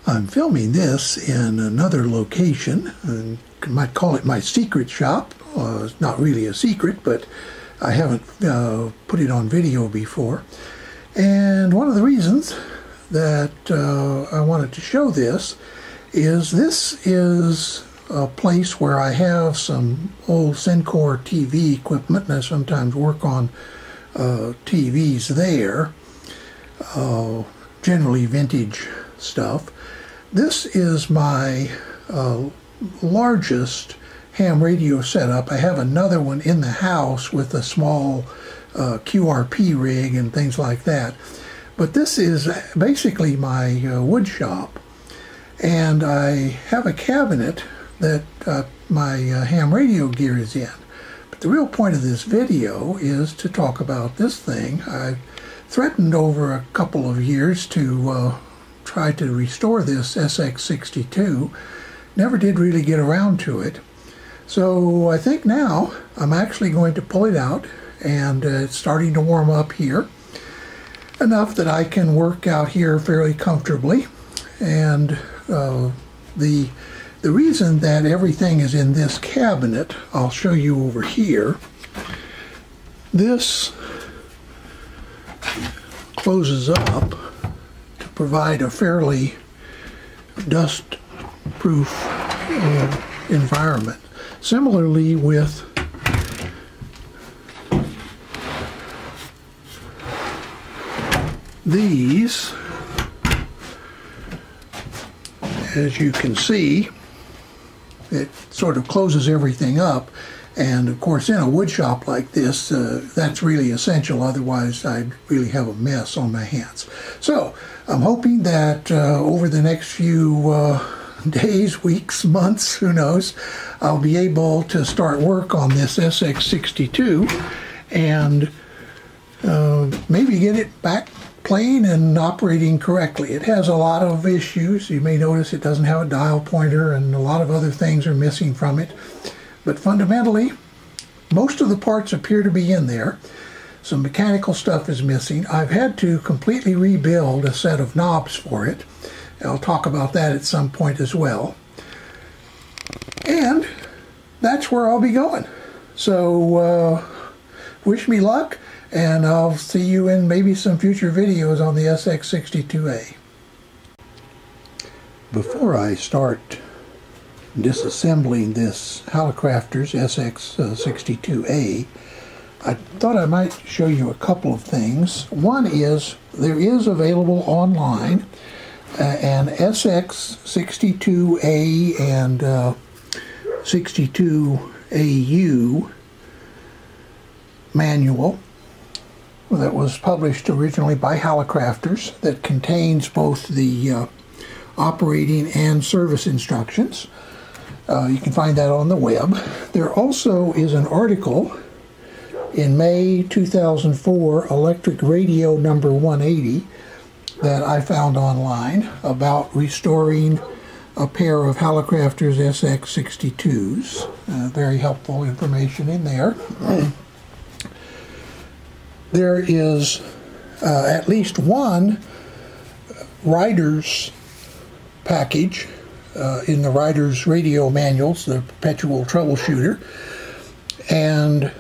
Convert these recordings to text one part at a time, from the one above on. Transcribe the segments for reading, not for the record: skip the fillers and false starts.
I'm filming this in another location, and you might call it my secret shop. It's not really a secret, but I haven't put it on video before. And one of the reasons that I wanted to show this is a place where I have some old Syncor TV equipment, and I sometimes work on TVs there, generally vintage stuff. This is my largest ham radio setup. I have another one in the house with a small QRP rig and things like that. But this is basically my wood shop. And I have a cabinet that my ham radio gear is in. But the real point of this video is to talk about this thing. I've threatened over a couple of years to try to restore this SX62. Never did really get around to it. So I think now I'm actually going to pull it out, and it's starting to warm up here enough that I can work out here fairly comfortably. And the reason that everything is in this cabinet, I'll show you over here. This closes up to provide a fairly dust-proof environment. Similarly with these, as you can see, it sort of closes everything up. And of course, in a wood shop like this, that's really essential. Otherwise, I'd really have a mess on my hands. So I'm hoping that over the next few days, weeks, months, who knows, I'll be able to start work on this SX62 and maybe get it back playing and operating correctly. It has a lot of issues. You may notice it doesn't have a dial pointer, and a lot of other things are missing from it. But fundamentally, most of the parts appear to be in there. Some mechanical stuff is missing. I've had to completely rebuild a set of knobs for it. I'll talk about that at some point as well. And that's where I'll be going. So wish me luck, and I'll see you in maybe some future videos on the SX62A. Before I start disassembling this Hallicrafters SX62A, I thought I might show you a couple of things. One is there is available online an SX62A and 62AU manual that was published originally by Hallicrafters that contains both the operating and service instructions. You can find that on the web. There also is an article in May 2004, Electric Radio number 180, that I found online about restoring a pair of Hallicrafters SX62s. Very helpful information in there. There is at least one writer's package in the writer's radio manuals, the Perpetual Troubleshooter, and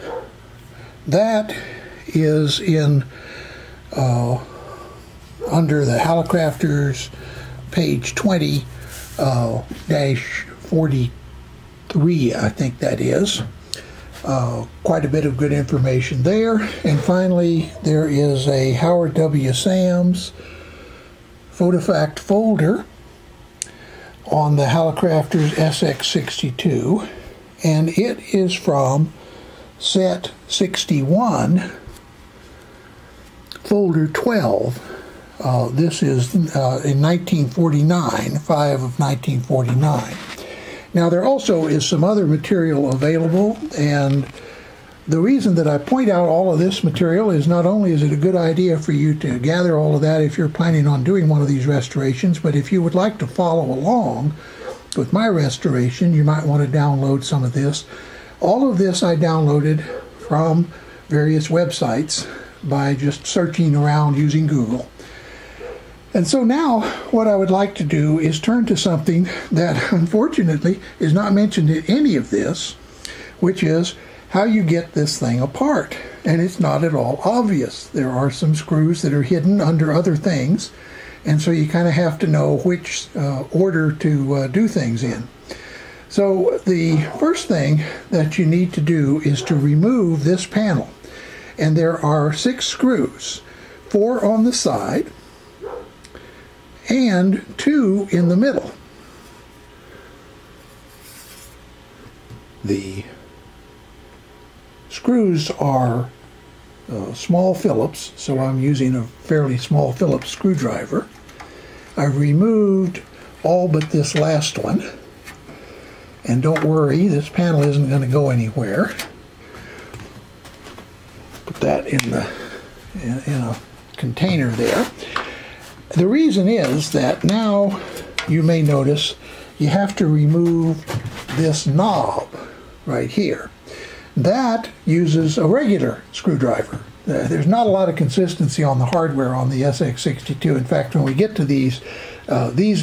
that is in under the Hallicrafters page 20-43, I think that is. Quite a bit of good information there. And finally, there is a Howard W. Sams Photofact folder on the Hallicrafters SX62, and it is from set 61, folder 12. This is in 1949, 5 of 1949. Now, there also is some other material available, and the reason that I point out all of this material is not only is it a good idea for you to gather all of that if you're planning on doing one of these restorations, but if you would like to follow along with my restoration, you might want to download some of this. All of this I downloaded from various websites by just searching around using Google. And so now what I would like to do is turn to something that unfortunately is not mentioned in any of this, which is how you get this thing apart. And it's not at all obvious. There are some screws that are hidden under other things, and so you kind of have to know which order to do things in. So the first thing that you need to do is to remove this panel. And there are 6 screws, 4 on the side and 2 in the middle. The screws are small Phillips, so I'm using a fairly small Phillips screwdriver. I've removed all but this last one, and don't worry, this panel isn't going to go anywhere. Put that in a container there. The reason is that now you may notice you have to remove this knob right here. That uses a regular screwdriver. There's not a lot of consistency on the hardware on the SX62. In fact, when we get to these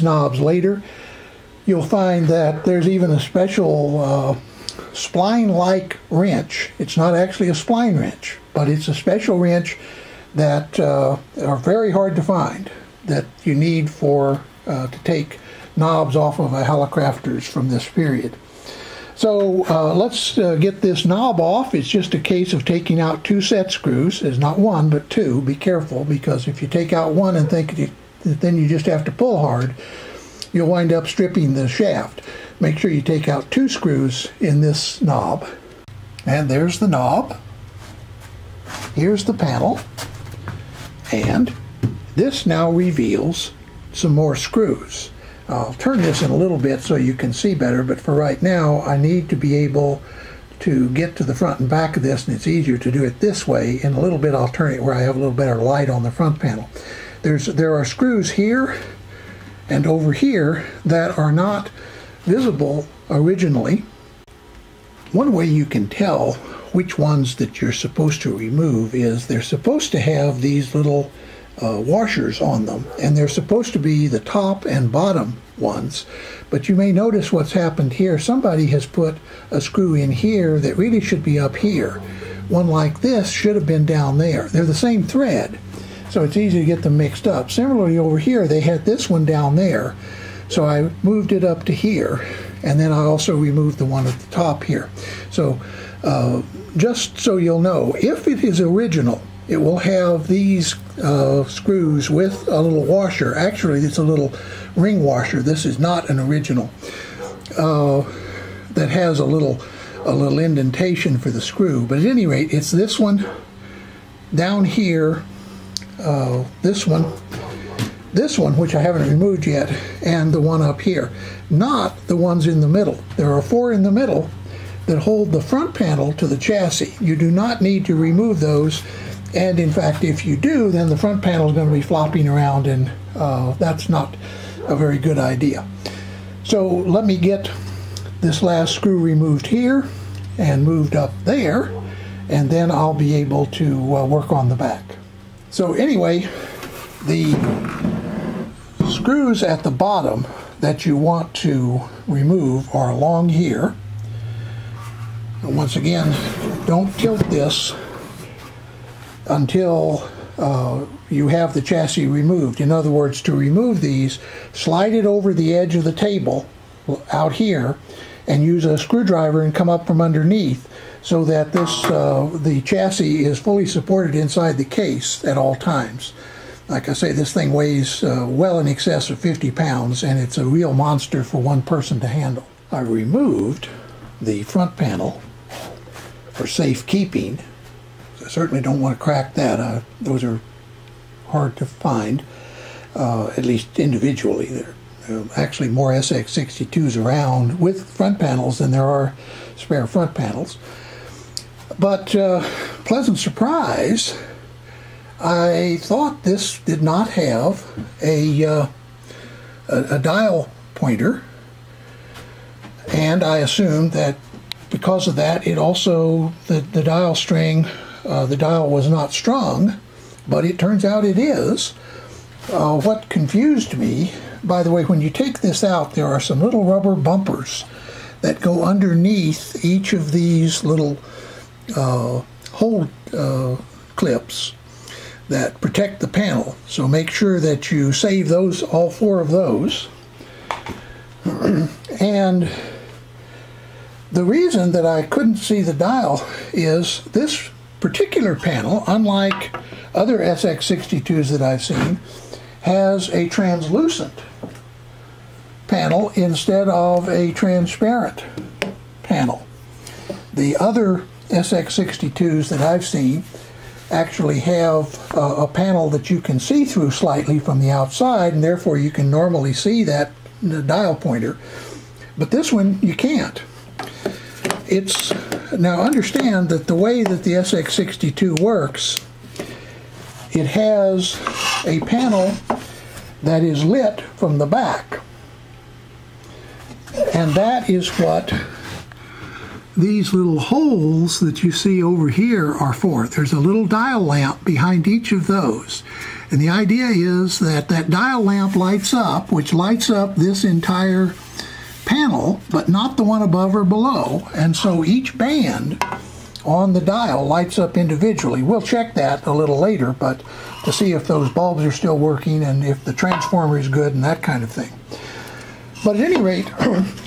knobs later, you'll find that there's even a special spline-like wrench. It's not actually a spline wrench, but it's a special wrench that are very hard to find, that you need to take knobs off of a Hallicrafters from this period. So let's get this knob off. It's just a case of taking out 2 set screws. There's not 1, but 2. Be careful, because if you take out 1 and think then you just have to pull hard, you'll wind up stripping the shaft. Make sure you take out 2 screws in this knob. And there's the knob. Here's the panel. And this now reveals some more screws. I'll turn this in a little bit so you can see better, but for right now I need to be able to get to the front and back of this, and it's easier to do it this way. In a little bit I'll turn it where I have a little better light on the front panel. There are screws here and over here that are not visible originally. One way you can tell which ones that you're supposed to remove is they're supposed to have these little washers on them, and they're supposed to be the top and bottom ones. But you may notice what's happened here. Somebody has put a screw in here that really should be up here. One like this should have been down there. They're the same thread, so it's easy to get them mixed up. Similarly over here, they had this one down there, so I moved it up to here, and then I also removed the one at the top here. So just so you'll know, if it is original, it will have these screws with a little washer. Actually, it's a little ring washer. This is not an original. That has a little indentation for the screw. But at any rate, it's this one down here, this one, which I haven't removed yet, and the one up here. Not the ones in the middle. There are 4 in the middle that hold the front panel to the chassis. You do not need to remove those. And in fact, if you do, then the front panel is going to be flopping around, and that's not a very good idea. So let me get this last screw removed here and moved up there, and then I'll be able to work on the back. So anyway, the screws at the bottom that you want to remove are along here. And once again, don't tilt this until you have the chassis removed. In other words, to remove these, slide it over the edge of the table out here and use a screwdriver and come up from underneath, so that this the chassis is fully supported inside the case at all times. Like I say, this thing weighs well in excess of 50 pounds, and it's a real monster for one person to handle. I removed the front panel for safekeeping. I certainly don't want to crack that. Those are hard to find, at least individually. There are actually more SX62s around with front panels than there are spare front panels. But pleasant surprise, I thought this did not have a dial pointer, and I assumed that because of that, it also, the dial string, the dial was not strung, but it turns out it is. what confused me, by the way, when you take this out, there are some little rubber bumpers that go underneath each of these little hold clips that protect the panel. So make sure that you save those, all 4 of those. And the reason that I couldn't see the dial is this particular panel, unlike other SX62s that I've seen, has a translucent panel instead of a transparent panel. The other SX62s that I've seen actually have a panel that you can see through slightly from the outside, and therefore you can normally see that dial pointer. But this one you can't. It's now, understand that the way that the SX62 works, it has a panel that is lit from the back, and that is what these little holes that you see over here are for. There's a little dial lamp behind each of those, and the idea is that that dial lamp lights up, which lights up this entire panel, but not the one above or below, and so each band on the dial lights up individually. We'll check that a little later, but to see if those bulbs are still working and if the transformer is good and that kind of thing. But at any rate,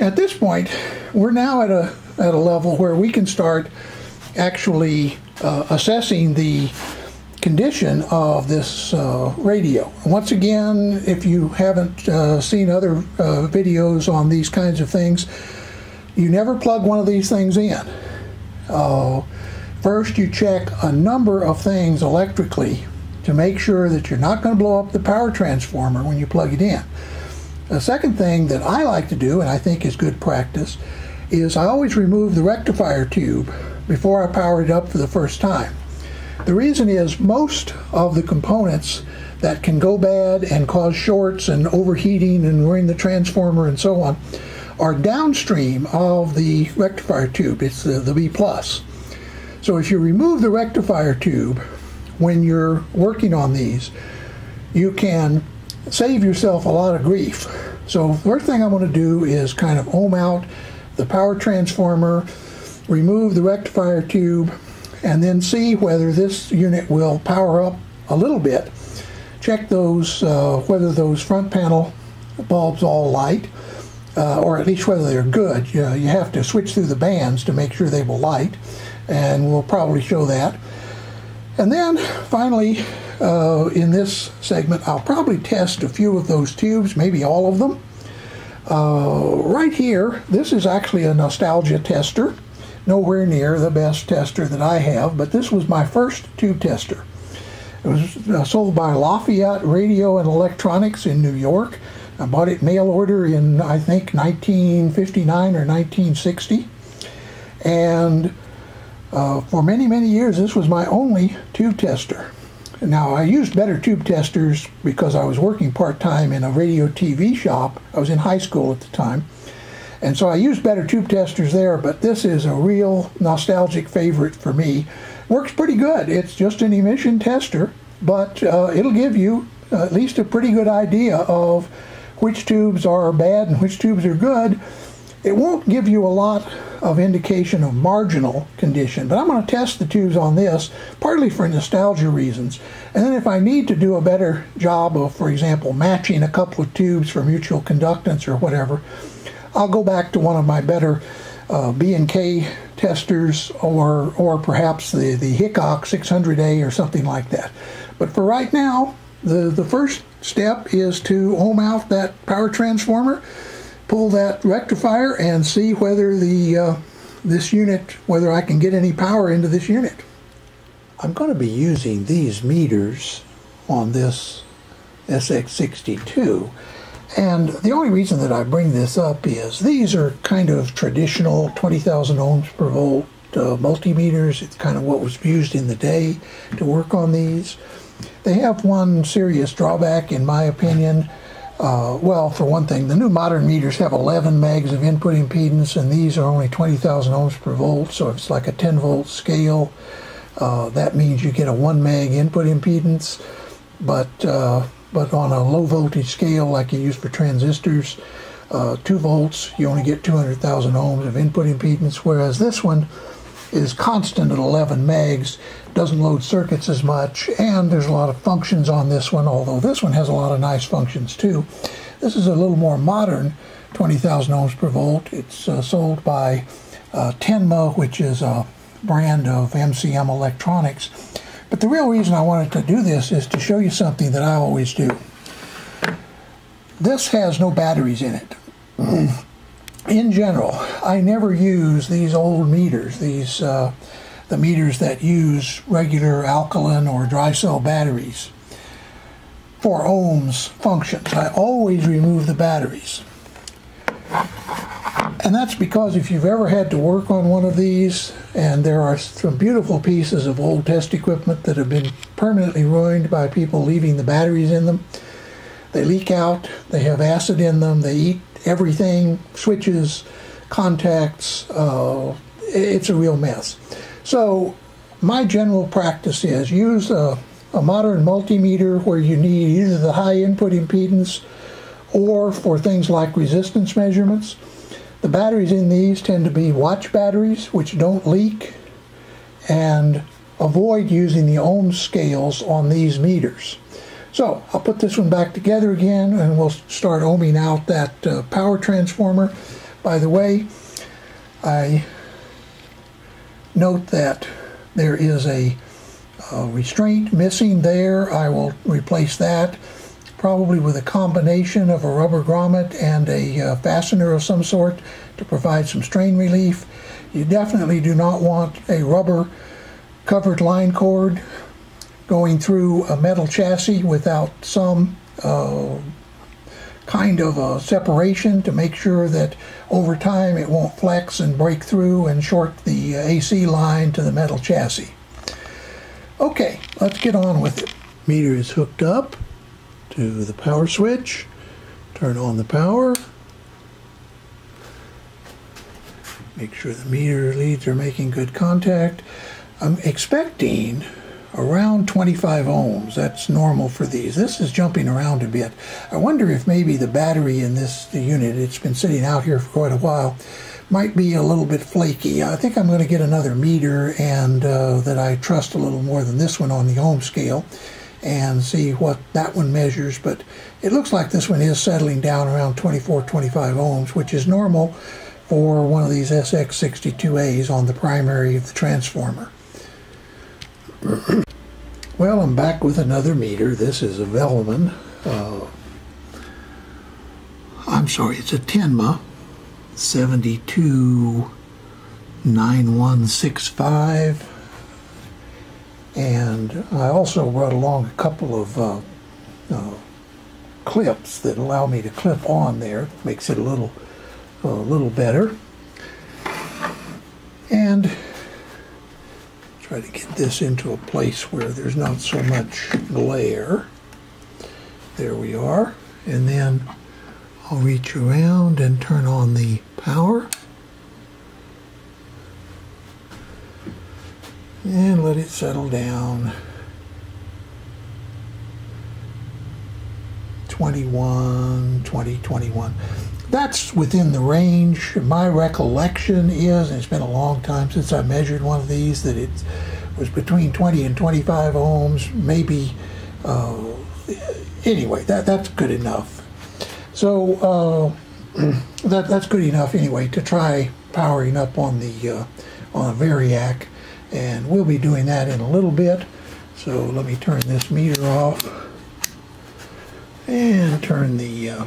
at this point, we're now at a level where we can start actually assessing the condition of this radio. Once again, if you haven't seen other videos on these kinds of things, you never plug one of these things in. First, you check a number of things electrically to make sure that you're not going to blow up the power transformer when you plug it in. The second thing that I like to do, and I think is good practice, is I always remove the rectifier tube before I power it up for the first time. The reason is most of the components that can go bad and cause shorts and overheating and ruin the transformer and so on are downstream of the rectifier tube. It's the B+. So if you remove the rectifier tube when you're working on these, you can save yourself a lot of grief. So the first thing I'm going to do is kind of ohm out the power transformer, remove the rectifier tube, and then see whether this unit will power up a little bit. Check those, whether those front panel bulbs all light, or at least whether they're good. You have to switch through the bands to make sure they will light, and we'll probably show that. And then finally, in this segment, I'll probably test a few of those tubes, maybe all of them. Right here, this is actually a nostalgia tester. Nowhere near the best tester that I have, but this was my first tube tester. It was sold by Lafayette Radio and Electronics in New York. I bought it mail order in, I think, 1959 or 1960. And for many, many years, this was my only tube tester. Now, I used better tube testers because I was working part-time in a radio TV shop. I was in high school at the time. And so I used better tube testers there, but this is a real nostalgic favorite for me. Works pretty good. It's just an emission tester, but it'll give you at least a pretty good idea of which tubes are bad and which tubes are good. It won't give you a lot of indication of marginal condition, but I'm going to test the tubes on this, partly for nostalgia reasons. And then if I need to do a better job of, for example, matching a couple of tubes for mutual conductance or whatever, I'll go back to one of my better B&K testers, or perhaps the Hickok 600A or something like that. But for right now, the first step is to ohm out that power transformer, pull that rectifier, and see whether this unit, whether I can get any power into this unit. I'm going to be using these meters on this SX62. And the only reason that I bring this up is these are kind of traditional 20,000 ohms per volt multimeters. It's kind of what was used in the day to work on these. They have one serious drawback, in my opinion. Well, for one thing, the new modern meters have 11 megs of input impedance, and these are only 20,000 ohms per volt, so it's like a 10 volt scale. That means you get a 1 meg input impedance, but but on a low voltage scale like you use for transistors, 2 volts, you only get 200,000 ohms of input impedance, whereas this one is constant at 11 megs, doesn't load circuits as much, and there's a lot of functions on this one, although this one has a lot of nice functions too. This is a little more modern 20,000 ohms per volt. It's sold by Tenma, which is a brand of MCM electronics. But the real reason I wanted to do this is to show you something that I always do. This has no batteries in it. In general, I never use these old meters, the meters that use regular alkaline or dry cell batteries for ohms functions. I always remove the batteries. And that's because if you've ever had to work on one of these, and there are some beautiful pieces of old test equipment that have been permanently ruined by people leaving the batteries in them. They leak out, they have acid in them, they eat everything, switches, contacts, it's a real mess. So my general practice is use a modern multimeter where you need either the high input impedance or for things like resistance measurements. The batteries in these tend to be watch batteries, which don't leak, and avoid using the ohm scales on these meters. So I'll put this one back together again, and we'll start ohming out that power transformer. By the way, I note that there is a restraint missing there. I will replace that, probably with a combination of a rubber grommet and a fastener of some sort to provide some strain relief. You definitely do not want a rubber covered line cord going through a metal chassis without some kind of a separation to make sure that over time it won't flex and break through and short the AC line to the metal chassis. Okay, let's get on with it. Meter is hooked up to the power switch. Turn on the power. Make sure the meter leads are making good contact. I'm expecting around 25 ohms. That's normal for these. This is jumping around a bit. I wonder if maybe the battery in this unit, it's been sitting out here for quite a while, might be a little bit flaky. I think I'm going to get another meter and that I trust a little more than this one on the ohm scale and see what that one measures. But it looks like this one is settling down around 24, 25 ohms, which is normal for one of these SX62As on the primary of the transformer. Well, I'm back with another meter. This is a Velleman. I'm sorry, it's a Tenma 729165. And I also brought along a couple of clips that allow me to clip on there. Makes it a little better. And try to get this into a place where there's not so much glare. There we are. And then I'll reach around and turn on the power. And let it settle down. 21, 20, 21. That's within the range. My recollection is, and it's been a long time since I measured one of these, that it was between 20 and 25 ohms, maybe. Anyway, that's good enough. So that's good enough anyway to try powering up on the Variac, and we'll be doing that in a little bit. So let me turn this meter off and turn the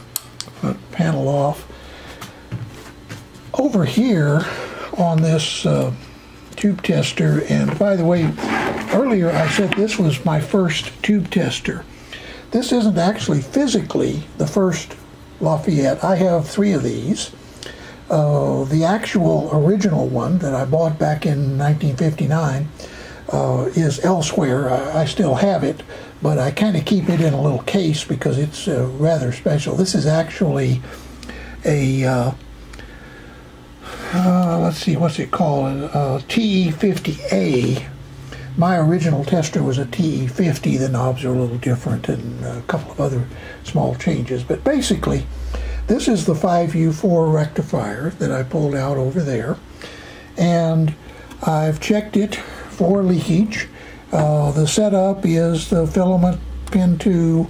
front panel off. Over here on this tube tester, and by the way, earlier I said this was my first tube tester. This isn't actually physically the first Lafayette. I have 3 of these. The actual original one that I bought back in 1959 is elsewhere. I still have it, but I kind of keep it in a little case because it's rather special. This is actually a, let's see, what's it called? TE50A My original tester was a TE50. The knobs are a little different and a couple of other small changes. But basically, this is the 5U4 rectifier that I pulled out over there. And I've checked it for leakage. The setup is the filament pin 2.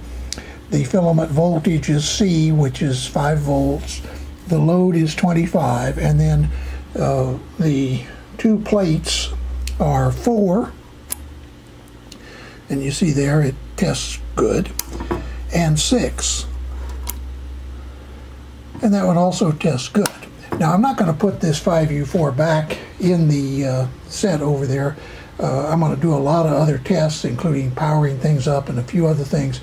The filament voltage is C, which is 5 volts. The load is 25. And then the 2 plates are 4. And you see there it tests good. And 6. And that one also tests good. Now I'm not going to put this 5U4 back in the set over there. I'm going to do a lot of other tests, including powering things up and a few other things.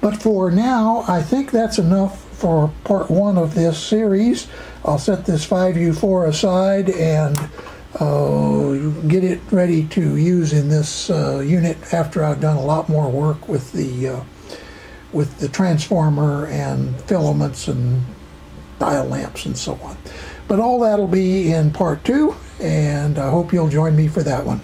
But for now, I think that's enough for part 1 of this series. I'll set this 5U4 aside and get it ready to use in this unit after I've done a lot more work with the transformer and filaments and dial lamps and so on. But all that'll be in part 2, and I hope you'll join me for that one.